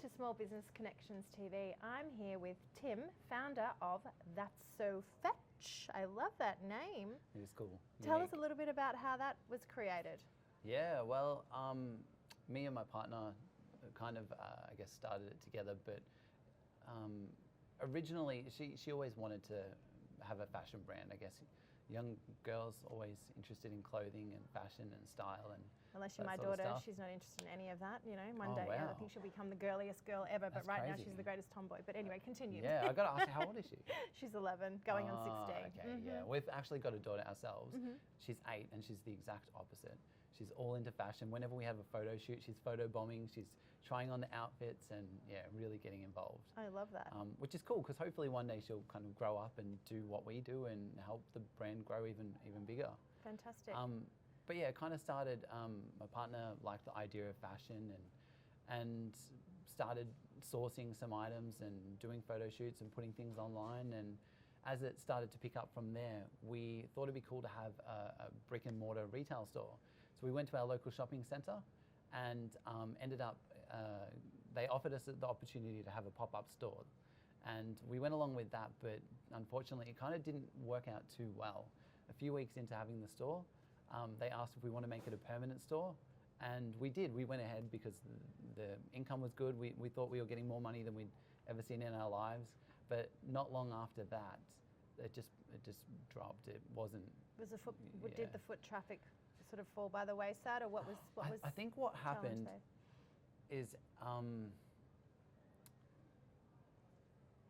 to Small Business Connections TV. I'm here with Tim, founder of THATSSOFETCH. I love that name. It is cool. Tell us a little bit about how that was created. Yeah, well, me and my partner kind of, I guess, started it together, but originally she always wanted to have a fashion brand. I guess young girls always interested in clothing and fashion and style and unless you're my daughter, she's not interested in any of that. You know, one day wow. I think she'll become the girliest girl ever, but right now she's the greatest tomboy. But anyway, continue. Yeah, I got to ask you, how old is she? She's 11, going on 16. Okay, yeah. We've actually got a daughter ourselves. She's 8 and she's the exact opposite. She's all into fashion. Whenever we have a photo shoot, she's photo bombing. She's trying on the outfits and yeah, really getting involved. I love that. Which is cool because hopefully one day she'll kind of grow up and do what we do and help the brand grow even bigger. Fantastic. But yeah, it kind of started, my partner liked the idea of fashion and started sourcing some items and doing photo shoots and putting things online. And as it started to pick up from there, we thought it'd be cool to have a brick and mortar retail store. So we went to our local shopping centre and ended up, they offered us the opportunity to have a pop-up store. And we went along with that, but unfortunately it kind of didn't work out too well. A few weeks into having the store, they asked if we want to make it a permanent store. And we did. We went ahead because the income was good. We thought we were getting more money than we'd ever seen in our lives. But not long after that, it just dropped. It wasn't. Was the foot? Did the foot traffic sort of fall by the wayside, or what was? I think what happened is.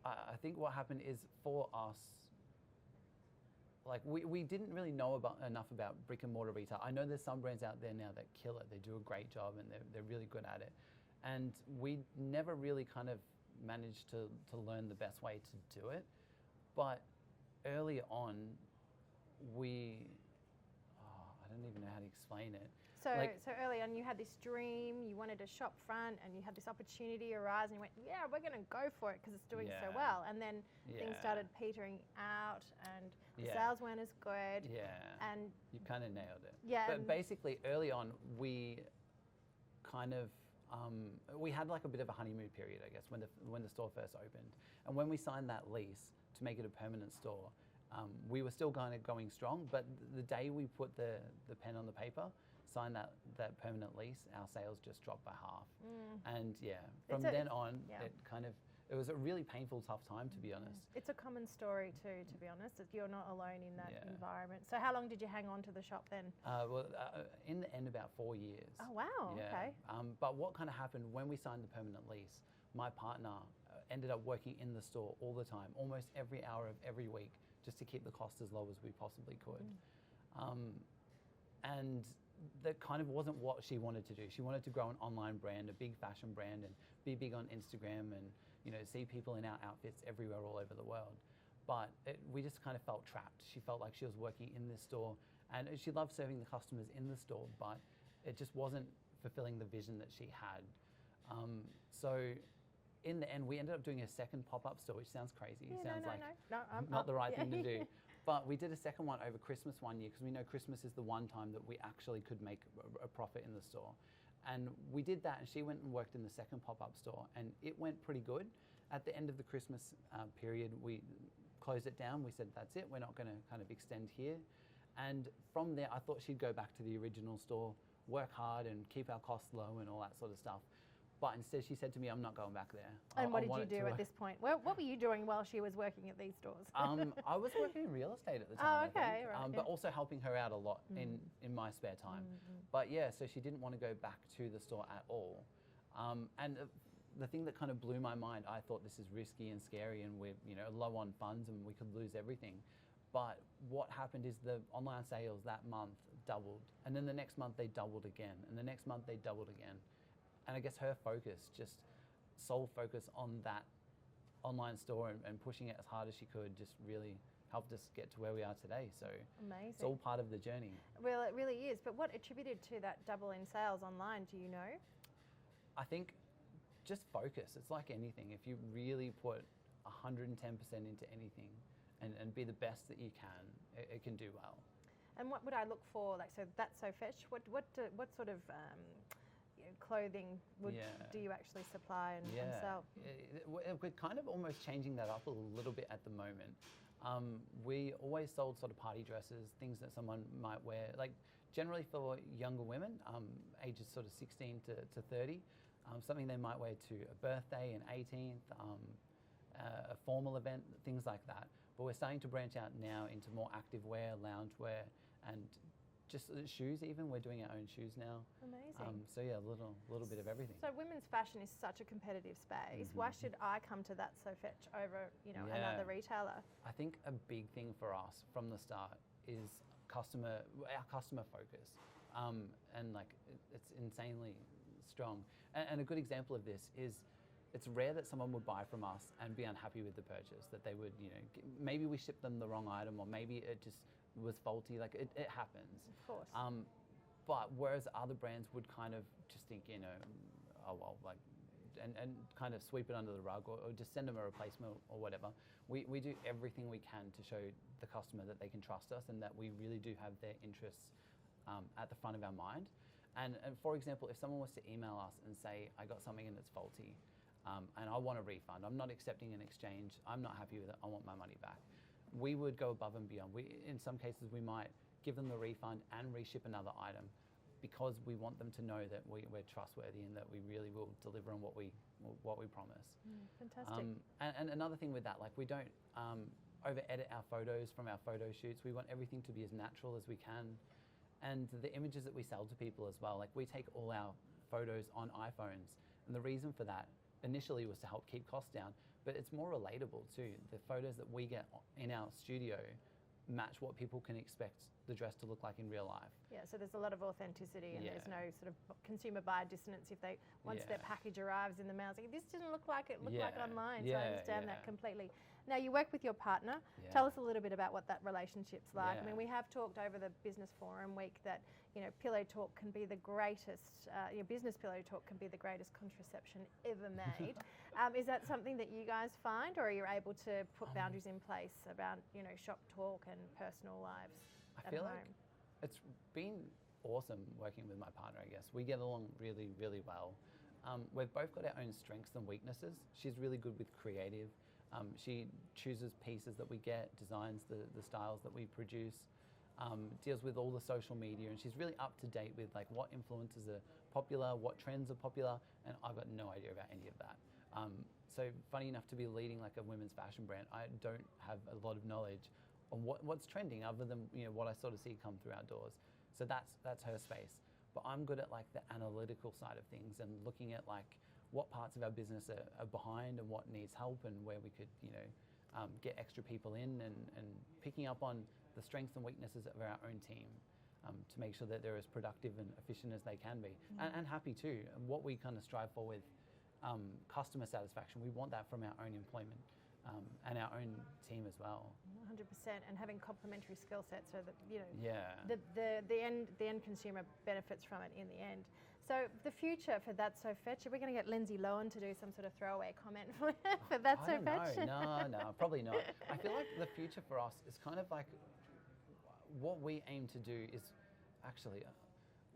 I think what happened is for us. Like we didn't really know enough about brick and mortar retail. I know there's some brands out there now that kill it. They do a great job and they're really good at it. And we never really kind of managed to learn the best way to do it. But early on, I don't even know how to explain it. So early on you had this dream, you wanted a shop front and you had this opportunity arise and you went, yeah, we're going to go for it because it's doing so well. And then things started petering out and the sales weren't as good. Yeah, and you kind of nailed it. Yeah. But basically early on we kind of, we had like a bit of a honeymoon period, I guess, when the store first opened. And when we signed that lease to make it a permanent store, we were still kind of going strong, but the day we put the pen on the paper, signed that permanent lease, our sales just dropped by half. And yeah, from then on, it was a really painful, tough time, to be honest. It's a common story too, to be honest. You're not alone in that environment. So how long did you hang on to the shop then? In the end, about 4 years. Oh wow, okay. But what kind of happened when we signed the permanent lease, my partner ended up working in the store all the time, almost every hour of every week, just to keep the cost as low as we possibly could. And that kind of wasn't what she wanted to do. She wanted to grow an online brand, a big fashion brand, and be big on Instagram and see people in our outfits everywhere all over the world. But we just kind of felt trapped. She felt like she was working in this store and she loved serving the customers in the store, but it just wasn't fulfilling the vision that she had. So in the end, we ended up doing a second pop-up store, which sounds crazy. Sounds not the right thing to do. But we did a second one over Christmas one year because we know Christmas is the one time that we actually could make a profit in the store. And we did that, and she went and worked in the second pop-up store, and it went pretty good. At the end of the Christmas period, we closed it down. We said, that's it, we're not going to kind of extend here. And from there, I thought she'd go back to the original store, work hard and keep our costs low and all that sort of stuff. But instead she said to me, I'm not going back there. And what did you do at this point? Well, what were you doing while she was working at these stores? I was working in real estate at the time, Oh, okay, right. but also helping her out a lot in my spare time. But yeah, so she didn't want to go back to the store at all. And the thing that kind of blew my mind, I thought this is risky and scary and we're low on funds and we could lose everything. But what happened is the online sales that month doubled. And then the next month they doubled again. And the next month they doubled again. And I guess her focus, just sole focus on that online store and pushing it as hard as she could, just really helped us get to where we are today. So amazing. It's all part of the journey. Well, it really is. But what attributed to that double in sales online, do you know? I think just focus. It's like anything. If you really put 110% into anything and be the best that you can, it can do well. And what would I look for? Like, so THATSSOFETCH. What sort of clothing do you actually supply and sell? We're kind of almost changing that up a little bit at the moment. We always sold sort of party dresses, things that someone might wear, like generally for younger women, ages sort of 16 to 30, something they might wear to a birthday, an 18th, a formal event, things like that. But we're starting to branch out now into more active wear, lounge wear, and just shoes even. We're doing our own shoes now. Amazing. So yeah, a little bit of everything. So women's fashion is such a competitive space. Why should I come to THATSSOFETCH over, another retailer? I think a big thing for us from the start is our customer focus, and like it's insanely strong. And a good example of this is, it's rare that someone would buy from us and be unhappy with the purchase, that they would, maybe we shipped them the wrong item, or maybe it just was faulty, like it happens. Of course. But whereas other brands would kind of just think, oh well, like, and kind of sweep it under the rug, or just send them a replacement or whatever, we do everything we can to show the customer that they can trust us and that we really do have their interests at the front of our mind. And for example, if someone was to email us and say, I got something and it's faulty, and I want a refund, I'm not accepting an exchange, I'm not happy with it, I want my money back, we would go above and beyond. In some cases, we might give them the refund and reship another item, because we want them to know that we're trustworthy and that we really will deliver on what we promise. Fantastic. And another thing with that, like, we don't over edit our photos from our photo shoots. We want everything to be as natural as we can. And the images that we sell to people as well, like, we take all our photos on iPhones. And the reason for that initially was to help keep costs down, but it's more relatable too. The photos that we get in our studio match what people can expect the dress to look like in real life. Yeah, so there's a lot of authenticity, and there's no sort of consumer buyer dissonance if once their package arrives in the mail, it's like, this didn't look like it looked like online. So I understand that completely. Now, you work with your partner. Tell us a little bit about what that relationship's like. I mean, we have talked over the Business Forum week that, pillow talk can be the greatest, business pillow talk can be the greatest contraception ever made. Is that something that you guys find, or are you able to put boundaries in place around, shop talk and personal lives I feel like it's been awesome working with my partner, I guess. We get along really, really well. We've both got our own strengths and weaknesses. She's really good with creative. She chooses pieces that we get, designs the styles that we produce, deals with all the social media, and she's really up to date with like what influencers are popular, what trends are popular, and I've got no idea about any of that. So funny enough, to be leading like a women's fashion brand, I don't have a lot of knowledge on what's trending other than what I sort of see come through our doors. So that's her space. But I'm good at like the analytical side of things and looking at like what parts of our business are behind and what needs help, and where we could get extra people in, and picking up on the strengths and weaknesses of our own team to make sure that they're as productive and efficient as they can be, and happy too. And what we kind of strive for with customer satisfaction, we want that from our own employment and our own team as well. 100%, and having complementary skill sets so that the end consumer benefits from it in the end. So the future for THATSSOFETCH, are we going to get Lindsay Lohan to do some sort of throwaway comment for THATSSOFETCH? No, probably not. I feel like the future for us is kind of like, what we aim to do is actually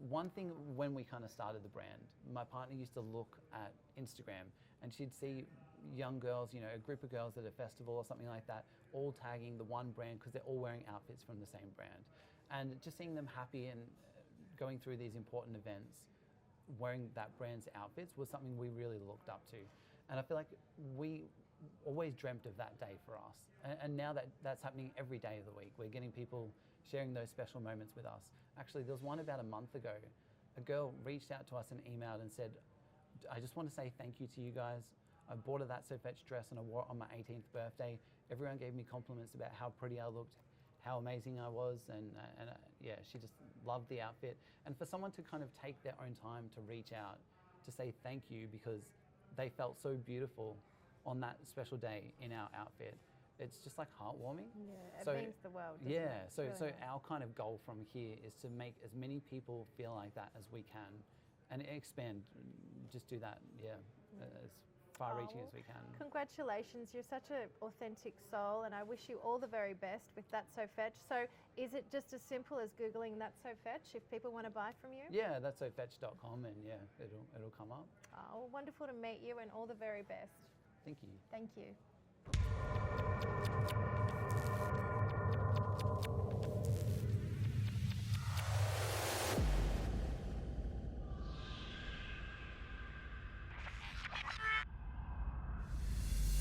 one thing. When we kind of started the brand, my partner used to look at Instagram and she'd see young girls, a group of girls at a festival or something like that, all tagging the one brand because they're all wearing outfits from the same brand. And just seeing them happy and going through these important events wearing that brand's outfits was something we really looked up to. And I feel like we always dreamt of that day for us. And now that's happening every day of the week. We're getting people sharing those special moments with us. Actually, there was one about a month ago. A girl reached out to us and emailed and said, I just want to say thank you to you guys. I bought a THATSSOFETCH dress and I wore it on my 18th birthday. Everyone gave me compliments about how pretty I looked, how amazing I was, and she just loved the outfit. And for someone to kind of take their own time to reach out to say thank you because they felt so beautiful on that special day in our outfit, it's just like heartwarming. Yeah, it means the world. So our kind of goal from here is to make as many people feel like that as we can, and expand. Just do that, as far-reaching as we can. Congratulations, you're such an authentic soul, and I wish you all the very best with That's So Fetch. So is it just as simple as Googling That's So Fetch if people want to buy from you? Yeah, THATSSOFETCH.com, and yeah, it'll come up. Oh, wonderful to meet you, and all the very best. Thank you. Thank you.